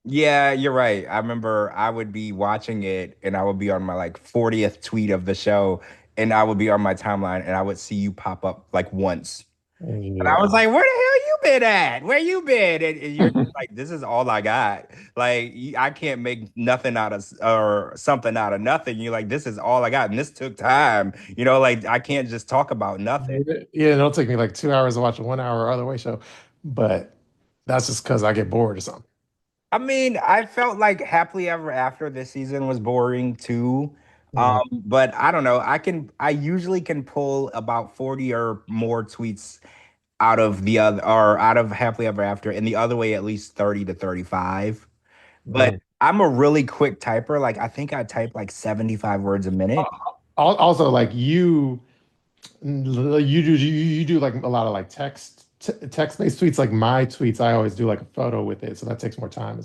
yeah, you're right. I remember I would be watching it and I would be on my like 40th tweet of the show and I would be on my timeline and I would see you pop up like once. And I Yeah. was like, where the hell you been at? Where you been? And you're just like, this is all I got. Like, I can't make nothing out of or something out of nothing. You're like, this is all I got. And this took time. Like I can't just talk about nothing. Yeah, it'll take me like 2 hours to watch a 1 hour other way show, but that's just because I get bored or something. I mean, I felt like Happily Ever After this season was boring too. Mhm. But I don't know. I usually can pull about 40 or more tweets out of the other or out of Happily Ever After, and the other way at least 30 to 35. But Mhm. I'm a really quick typer. Like I think I type like 75 words a minute. Also, like you do like a lot of like text-based tweets. Like my tweets, I always do like a photo with it, so that takes more time.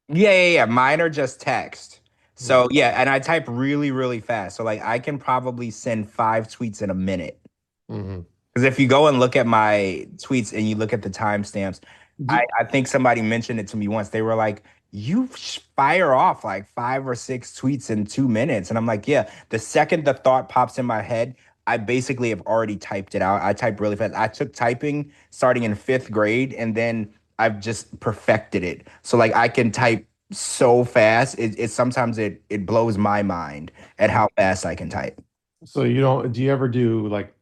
Yeah, yeah, yeah. Mine are just text. Yeah. So yeah, and I type really, really fast. So like I can probably send 5 tweets in a minute. Hmm. Because if you go and look at my tweets and you look at the timestamps, I think somebody mentioned it to me once. They were like, you fire off like 5 or 6 tweets in 2 minutes. And I'm like, yeah, the second the thought pops in my head, I basically have already typed it out. I type really fast. I took typing starting in 5th grade and then I've just perfected it. So like I can type so fast. It sometimes it blows my mind at how fast I can type. So you don't, do you ever do like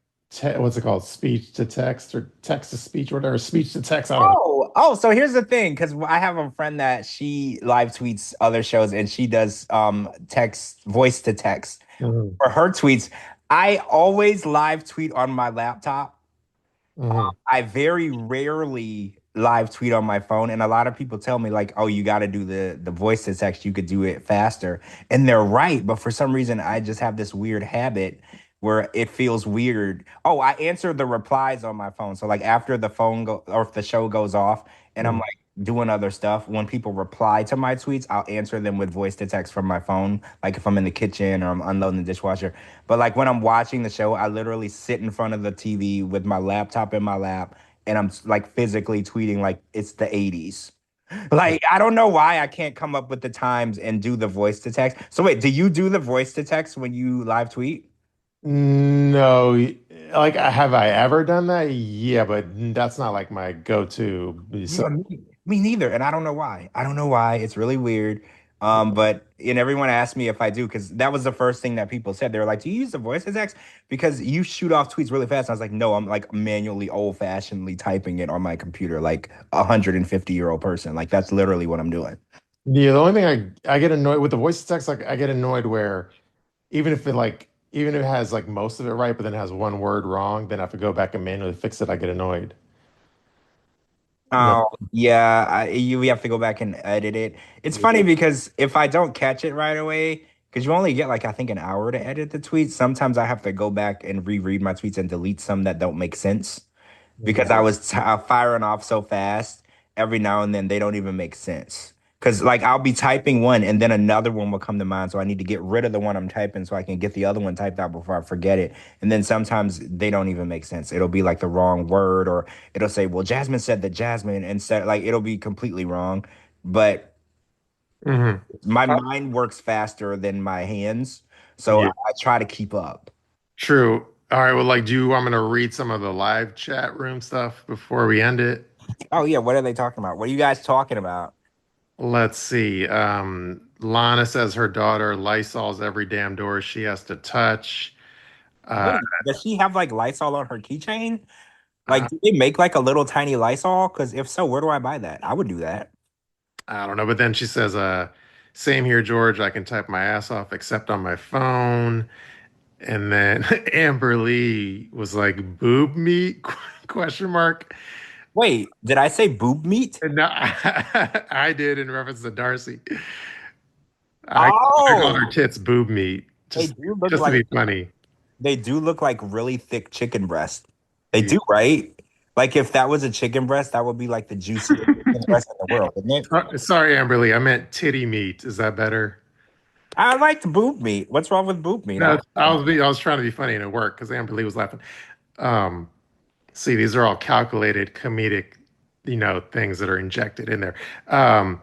what's it called? Speech to text or text to speech or whatever, speech to text? I don't know. So here's the thing, because I have a friend that she live tweets other shows and she does text voice to text. Mhm. For her tweets, I always live tweet on my laptop. Mhm. I very rarely live tweet on my phone, and a lot of people tell me like, "Oh, you got to do the voice to text. You could do it faster," and they're right. But for some reason, I just have this weird habit where it feels weird. Oh, I answer the replies on my phone. So like after the phone go or if the show goes off, and I'm Mhm. like doing other stuff, when people reply to my tweets, I'll answer them with voice to text from my phone. Like if I'm in the kitchen or I'm unloading the dishwasher. But like when I'm watching the show, I literally sit in front of the TV with my laptop in my lap and I'm like physically tweeting like it's the 80s. Like I don't know why I can't come up with the times and do the voice to text. So wait, do you do the voice to text when you live tweet? No, like have I ever done that? Yeah, but that's not like my go-to. So Yeah, me neither. And I don't know why. I don't know why. It's really weird. But and everyone asked me if I do because that was the first thing that people said. They were like, "Do you use the voice to text? Because you shoot off tweets really fast." And I was like, "No, I'm like manually, old-fashionedly typing it on my computer, like a 150-year-old person. Like that's literally what I'm doing." yeah, the only thing I get annoyed with the voice to text, like I get annoyed where even if it has like most of it right, but then it has one word wrong, then I have to go back and manually fix it. I get annoyed. Yeah. Oh, yeah, we have to go back and edit it. It's funny because if I don't catch it right away, because you only get like I think an hour to edit the tweets, sometimes I have to go back and reread my tweets and delete some that don't make sense because Mhm. I was firing off so fast. Every now and then they don't even make sense Because like I'll be typing one and then another one will come to mind. So I need to get rid of the one I'm typing so I can get the other one typed out before I forget it. And then sometimes they don't even make sense. It'll be like the wrong word, or it'll say, well, Jasmine said that Jasmine instead, like it'll be completely wrong. But Hmm. my mind works faster than my hands. So Yeah, I try to keep up. true. All right, well, like, do you want me to read some of the live chat room stuff before we end it? Oh yeah, what are they talking about? What are you guys talking about? Let's see. Lana says her daughter Lysol's every damn door she has to touch. Uh, Wait, does she have like Lysol on her keychain? Like, I, do they make like a little tiny Lysol? Because if so, where do I buy that? I would do that. I don't know, but then she says, same here, George. I can type my ass off except on my phone. And then Amberlee was like, boob meat? Question mark. Wait, did I say boob meat? And no, I did in reference to Darcy. I called her Oh, tits boob meat they just do look just to like be funny. they do look like really thick chicken breast. They Yeah. do, right? Like if that was a chicken breast, that would be like the juiciest chicken breast in the world, isn't it? Sorry, Amberlee. I meant titty meat. Is that better? I like the boob meat. What's wrong with boob meat? I No, like that. I was trying to be funny and it worked because Amberlee was laughing. Um, See, these are all calculated comedic, things that are injected in there. Um,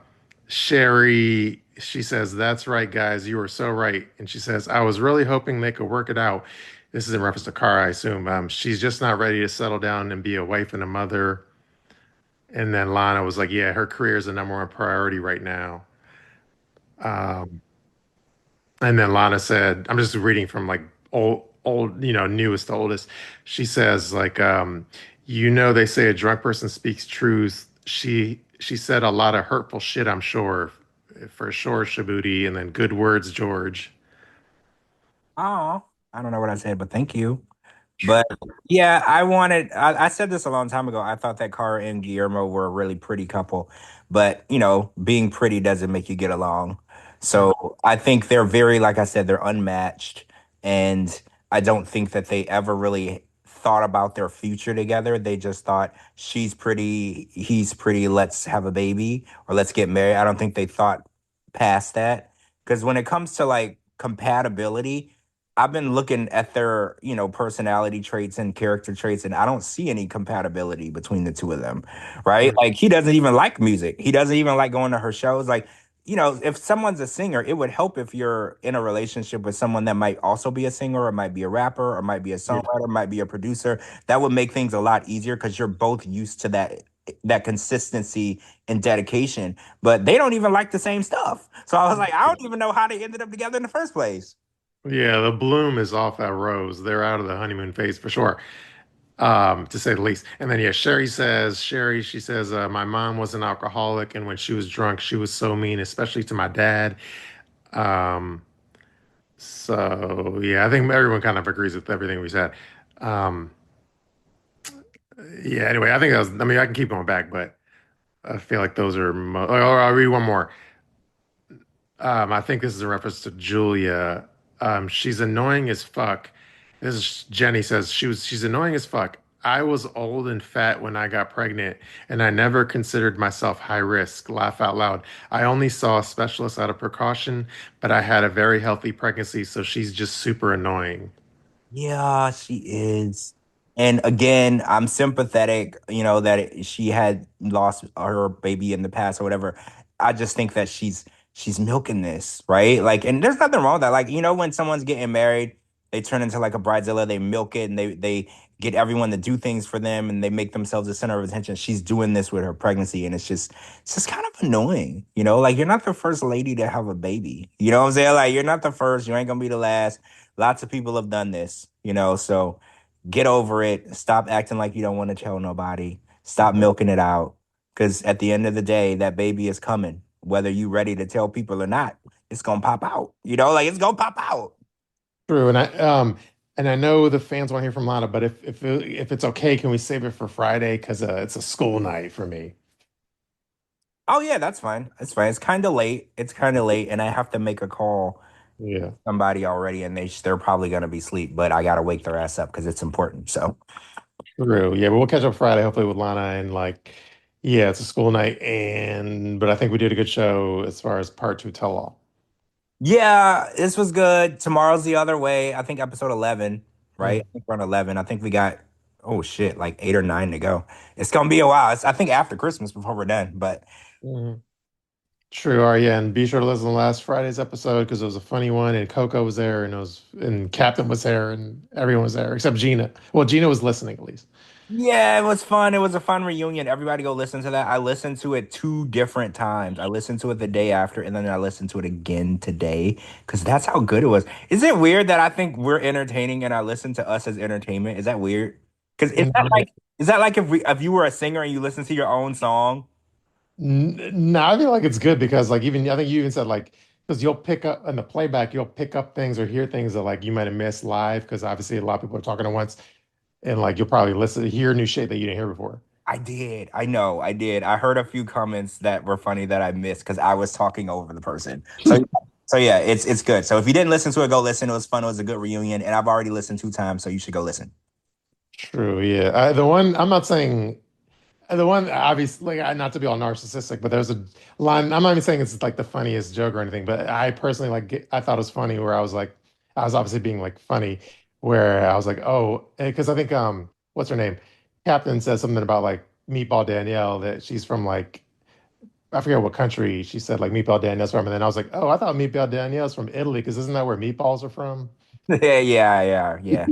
Sherry, she says, "That's right, guys. You were so right." And she says, "I was really hoping they could work it out." This is in reference to Cara, I assume. She's just not ready to settle down and be a wife and a mother. And then Lana was like, "Yeah, her career is the number one priority right now." Um, And then Lana said, I'm just reading from like old, newest to oldest. She says, like, they say a drunk person speaks truth. She said a lot of hurtful shit, I'm sure. For sure, Shabooty, and then good words, George. Oh, I don't know what I said, but thank you. But yeah, I said this a long time ago. I thought that Cara and Guillermo were a really pretty couple, but being pretty doesn't make you get along. So I think they're very, like I said, they're unmatched. And I don't think that they ever really thought about their future together. They just thought she's pretty, he's pretty, let's have a baby or let's get married. I don't think they thought past that. Because when it comes to like compatibility, I've been looking at their, personality traits and character traits, and I don't see any compatibility between the two of them, right? Like he doesn't even like music. He doesn't even like going to her shows. Like, if someone's a singer, it would help if you're in a relationship with someone that might also be a singer, or might be a rapper, or might be a songwriter, might be a producer. That would make things a lot easier because you're both used to that consistency and dedication. But they don't even like the same stuff. So I was like, I don't even know how they ended up together in the first place. Yeah, the bloom is off that rose. They're out of the honeymoon phase for sure, to say the least. And then yeah, she says, my mom was an alcoholic, and when she was drunk, she was so mean, especially to my dad. Um, So yeah, I think everyone kind of agrees with everything we said. Um, yeah. Anyway, I think that was. I mean, I can keep going back, but I feel like those are. Or I'll read one more. I think this is a reference to Julia. She's annoying as fuck. This is Jenny says she's annoying as fuck. I was old and fat when I got pregnant, and I never considered myself high risk. Laugh out loud. I only saw a specialist out of precaution, but I had a very healthy pregnancy, so she's just super annoying. Yeah, she is. And again, I'm sympathetic, that she had lost her baby in the past or whatever. I just think that she's milking this, right? Like, and there's nothing wrong with that. Like, when someone's getting married, they turn into like a bridezilla, they milk it and they get everyone to do things for them and they make themselves the center of attention. She's doing this with her pregnancy, and it's just kind of annoying, Like you're not the first lady to have a baby. You know what I'm saying? Like you're not the first, you ain't gonna be the last. Lots of people have done this, so get over it. Stop acting like you don't want to tell nobody. Stop milking it out. Because at the end of the day, that baby is coming. Whether you ready to tell people or not, it's gonna pop out. Like it's gonna pop out. True, and I know the fans want to hear from Lana, but if it's okay, can we save it for Friday? Because it's a school night for me. Oh yeah, that's fine. It's fine. It's kind of late. It's kind of late, and I have to make a call Yeah, to somebody already, and they're probably gonna be asleep. But I gotta wake their ass up because it's important. So true. Yeah, but we'll catch up Friday, hopefully with Lana and like Yeah, it's a school night, and but I think we did a good show as far as part two tell all. Yeah, this was good. Tomorrow's the other way. I think episode 11, right? I think we're on 11. I think we got, oh shit, like 8 or 9 to go. It's gonna be a while. I think after Christmas before we're done. But Mhm. True. All right, yeah, and be sure to listen to last Friday's episode because it was a funny one, and Coco was there, and Captain was there, and everyone was there except Gina. Well, Gina was listening at least. yeah, it was fun. It was a fun reunion. Everybody go listen to that. I listened to it 2 different times. I listened to it the day after, and then I listened to it again today because that's how good it was. Is it weird that I think we're entertaining and I listen to us as entertainment? Is that weird? Because is that like if you were a singer and you listen to your own song? No, I feel like it's good because like even I think you even said like because you'll pick up in the playback, you'll pick up things or hear things that like you might have missed live because obviously a lot of people are talking at once, and like you'll probably listen hear new shit that you didn't hear before. I did. I know. I did. I heard a few comments that were funny that I missed because I was talking over the person. So yeah, it's good. So if you didn't listen to it, go listen. It was fun. It was a good reunion, and I've already listened 2 times, so you should go listen. True, yeah. The one I'm not saying the one obviously not to be all narcissistic, but there's a line. I'm not even saying it's like the funniest joke or anything, but I personally I thought it was funny where I was like I was obviously being like funny where I was like, oh, because I think what's her name? Captain says something about like Meatball Danielle that she's from like I forget what country she said like Meatball Danielle's from, and then I was like, oh, I thought Meatball Danielle's from Italy because isn't that where meatballs are from? Yeah, yeah.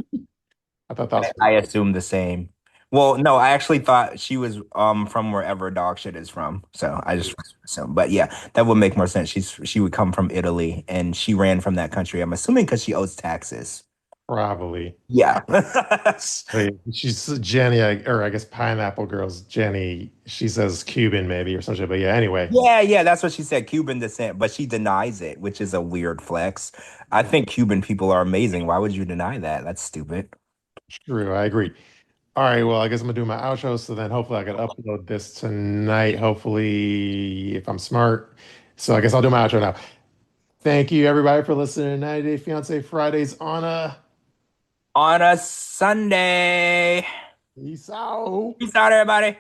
I thought that was I funny. assumed the same. Well, no, I actually thought she was from wherever dog shit is from. So I just assumed. But yeah, that would make more sense. She would come from Italy and she ran from that country. I'm assuming because she owes taxes. Probably. Yeah. Wait, she's Jenny, or I guess Pineapple Girl's Jenny. She says Cuban maybe or something. But yeah, anyway, Yeah, that's what she said, Cuban descent, but she denies it, which is a weird flex. I think Cuban people are amazing. Why would you deny that? That's stupid. true. I agree. All right, well, I guess I'm gonna do my outro. So then hopefully I can upload this tonight. Hopefully, if I'm smart. So I guess I'll do my outro now. Thank you everybody for listening to 90 Day Fiance Fridays on a On a Sunday. peace out. Peace out, everybody.